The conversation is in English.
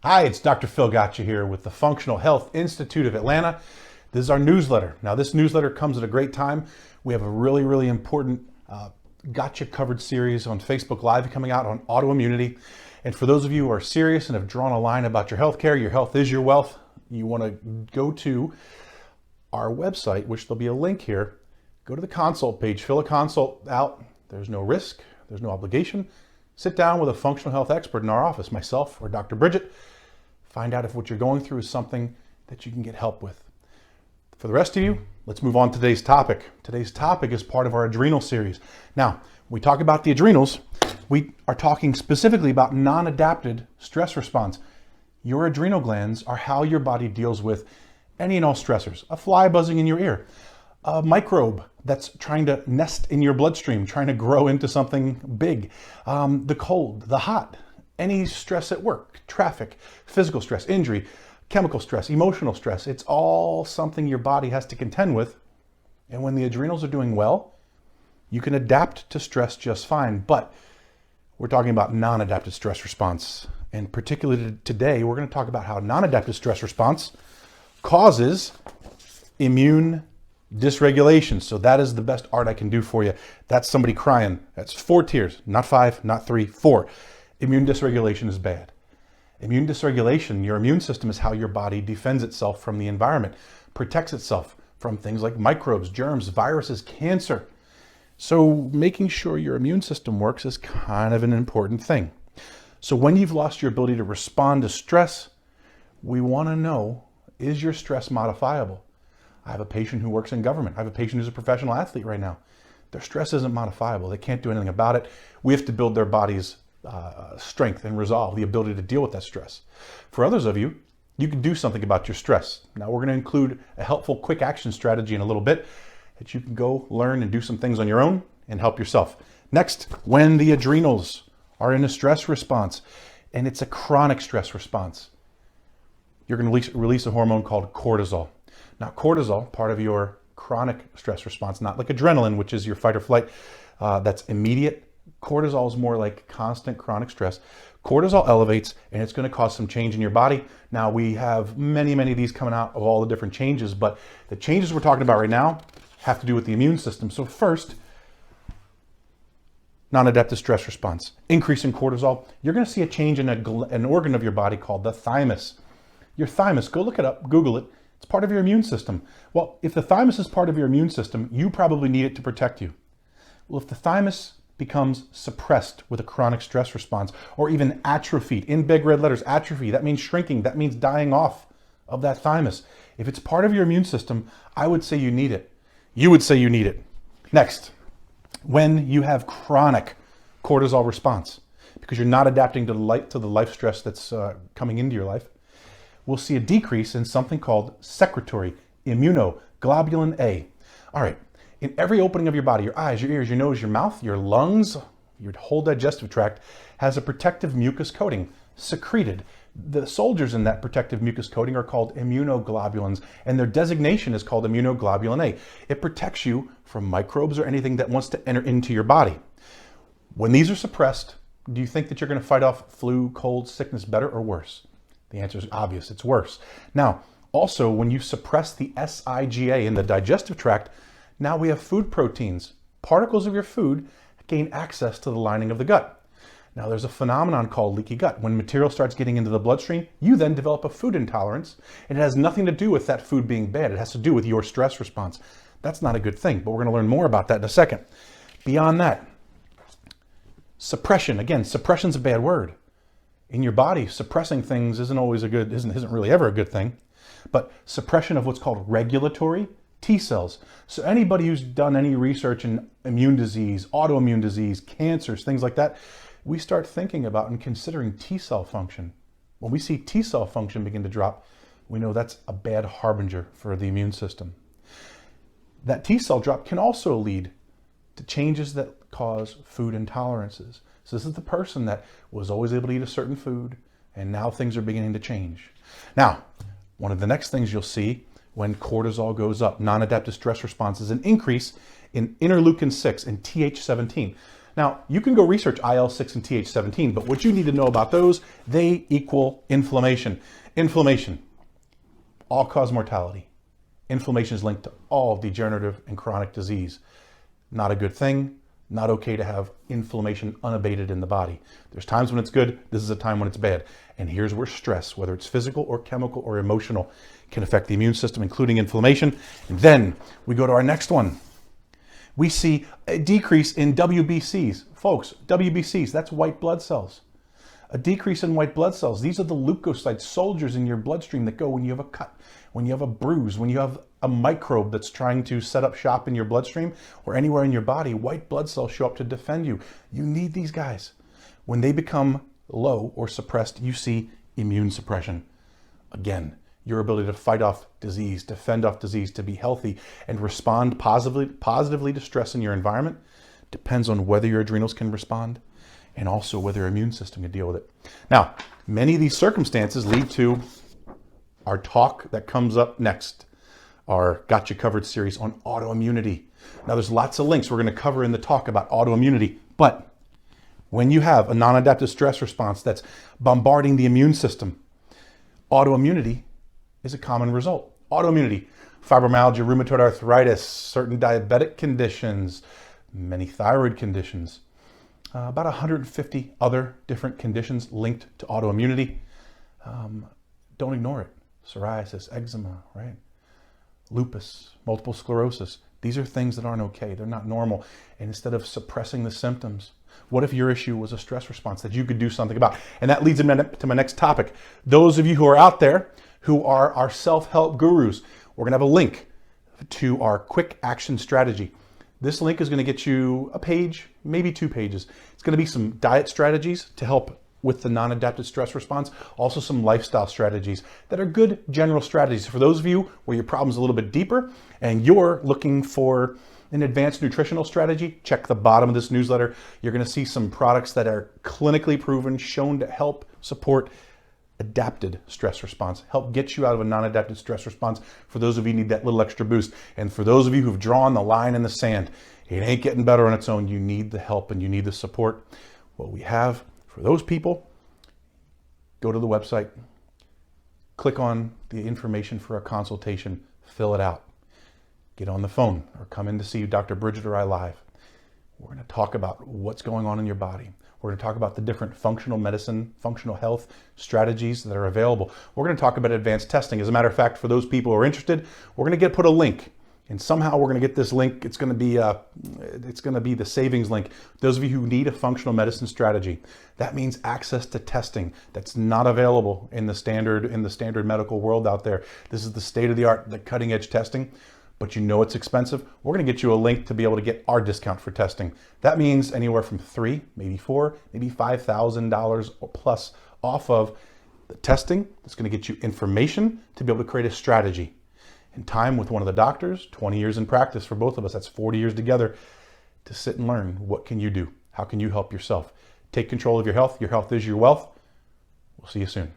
Hi, it's Dr. Phil Gatcha here with the Functional Health Institute of Atlanta. This is our newsletter. Now, this newsletter comes at a great time. We have a really important Gatcha covered series on Facebook Live coming out on autoimmunity. And for those of you who are serious and have drawn a line about your healthcare, your health is your wealth, you want to go to our website, which there'll be a link here. Go to the consult page, fill a consult out. There's no risk, there's no obligation. Sit down with a functional health expert in our office, myself or Dr. Bridget. Find out if what you're going through is something that you can get help with. For the rest of you, let's move on to today's topic. Today's topic is part of our adrenal series. Now, when we talk about the adrenals, we are talking specifically about non-adapted stress response. Your adrenal glands are how your body deals with any and all stressors. A fly buzzing in your ear, a microbe that's trying to nest in your bloodstream, trying to grow into something big, the cold, the hot, any stress at work, traffic, physical stress, injury, chemical stress, emotional stress. It's all something your body has to contend with. And when the adrenals are doing well, you can adapt to stress just fine. But we're talking about non-adaptive stress response. And particularly today, we're going to talk about how non-adaptive stress response causes immune dysregulation. So that is the best art I can do for you. That's somebody crying. That's 4 tears, not 5, not 3, 4. Immune dysregulation is bad. Immune dysregulation, your immune system is how your body defends itself from the environment, protects itself from things like microbes, germs, viruses, cancer. So making sure your immune system works is kind of an important thing. So when you've lost your ability to respond to stress, we want to know, is your stress modifiable? I have a patient who works in government. I have a patient who's a professional athlete right now. Their stress isn't modifiable. They can't do anything about it. We have to build their body's strength and resolve, the ability to deal with that stress. For others of you, you can do something about your stress. Now we're going to include a helpful quick action strategy in a little bit that you can go learn and do some things on your own and help yourself. Next, when the adrenals are in a stress response, and it's a chronic stress response, you're going to release a hormone called cortisol. Now cortisol, part of your chronic stress response, not like adrenaline, which is your fight or flight, that's immediate. Cortisol is more like constant chronic stress. Cortisol elevates and it's going to cause some change in your body. Now we have many of these coming out of all the different changes, but the changes we're talking about right now have to do with the immune system. So first, non-adaptive stress response, increase in cortisol. You're going to see a change in an organ of your body called the thymus. Your thymus, go look it up, Google it. It's part of your immune system. Well, if the thymus is part of your immune system, you probably need it to protect you. Well, if the thymus becomes suppressed with a chronic stress response, or even atrophied, in big red letters, atrophy, that means shrinking, that means dying off of that thymus. If it's part of your immune system, I would say you need it. You would say you need it. Next, when you have chronic cortisol response, because you're not adapting to the life stress that's coming into your life, we'll see a decrease in something called secretory immunoglobulin A. All right. In every opening of your body, your eyes, your ears, your nose, your mouth, your lungs, your whole digestive tract has a protective mucus coating secreted. The soldiers in that protective mucus coating are called immunoglobulins, and their designation is called immunoglobulin A. It protects you from microbes or anything that wants to enter into your body. When these are suppressed, do you think that you're going to fight off flu, cold, sickness better or worse? The answer is obvious, it's worse. Now, also when you suppress the SIGA in the digestive tract, now we have food proteins. Particles of your food gain access to the lining of the gut. Now there's a phenomenon called leaky gut. When material starts getting into the bloodstream, you then develop a food intolerance, and it has nothing to do with that food being bad. It has to do with your stress response. That's not a good thing, but we're going to learn more about that in a second. Beyond that, suppression. Again, suppression's a bad word. In your body, suppressing things isn't really ever a good thing, but suppression of what's called regulatory T cells. So anybody who's done any research in immune disease, autoimmune disease, cancers, things like that, we start thinking about and considering T cell function. When we see T cell function begin to drop, we know that's a bad harbinger for the immune system. That T cell drop can also lead to changes that cause food intolerances. So this is the person that was always able to eat a certain food, and now things are beginning to change. Now, one of the next things you'll see when cortisol goes up, non-adaptive stress response, is an increase in interleukin-6 and Th17. Now, you can go research IL-6 and Th17, but what you need to know about those, they equal inflammation. Inflammation, all-cause mortality. Inflammation is linked to all degenerative and chronic disease. Not a good thing, not okay to have inflammation unabated in the body. There's times when it's good, this is a time when it's bad. And here's where stress, whether it's physical or chemical or emotional, can affect the immune system, including inflammation. And then we go to our next one. We see a decrease in WBCs. Folks, WBCs, that's white blood cells. A decrease in white blood cells. These are the leukocyte soldiers in your bloodstream that go when you have a cut, when you have a bruise, when you have a microbe that's trying to set up shop in your bloodstream or anywhere in your body. White blood cells show up to defend you. You need these guys. When they become low or suppressed, you see immune suppression. Again, your ability to fight off disease, to fend off disease, to be healthy and respond positively to stress in your environment depends on whether your adrenals can respond and also whether your immune system can deal with it. Now, many of these circumstances lead to our talk that comes up next, our Gatcha Covered series on autoimmunity. Now, there's lots of links we're going to cover in the talk about autoimmunity, but when you have a non-adaptive stress response that's bombarding the immune system, autoimmunity is a common result. Autoimmunity, fibromyalgia, rheumatoid arthritis, certain diabetic conditions, many thyroid conditions, about 150 other different conditions linked to autoimmunity. Don't ignore it. Psoriasis, eczema, right? Lupus, multiple sclerosis. These are things that aren't okay. They're not normal. And instead of suppressing the symptoms, what if your issue was a stress response that you could do something about? And that leads me to my next topic. Those of you who are out there who are our self-help gurus, we're going to have a link to our quick action strategy. This link is going to get you a page, maybe 2 pages. It's going to be some diet strategies to help with the non-adaptive stress response, also some lifestyle strategies that are good general strategies. For those of you where your problem's a little bit deeper and you're looking for an advanced nutritional strategy, check the bottom of this newsletter. You're going to see some products that are clinically proven, shown to help support adapted stress response, help get you out of a non-adaptive stress response for those of you who need that little extra boost. And for those of you who've drawn the line in the sand, it ain't getting better on its own. You need the help and you need the support. What we have for those people, go to the website, click on the information for a consultation, fill it out, get on the phone or come in to see Dr. Bridget or I live. We're going to talk about what's going on in your body. We're going to talk about the different functional medicine, functional health strategies that are available. We're going to talk about advanced testing. As a matter of fact, for those people who are interested, we're going to put a link, and somehow we're going to get this link. It's going to be the savings link. Those of you who need a functional medicine strategy, that means access to testing that's not available in the standard medical world out there. This is the state of the art, the cutting edge testing. But you know it's expensive. We're going to get you a link to be able to get our discount for testing. That means anywhere from $3,000, maybe $4,000, maybe $5,000 or plus off of the testing. That's going to get you information to be able to create a strategy. And time with one of the doctors, 20 years in practice for both of us, that's 40 years together, to sit and learn what can you do? How can you help yourself? Take control of your health. Your health is your wealth. We'll see you soon.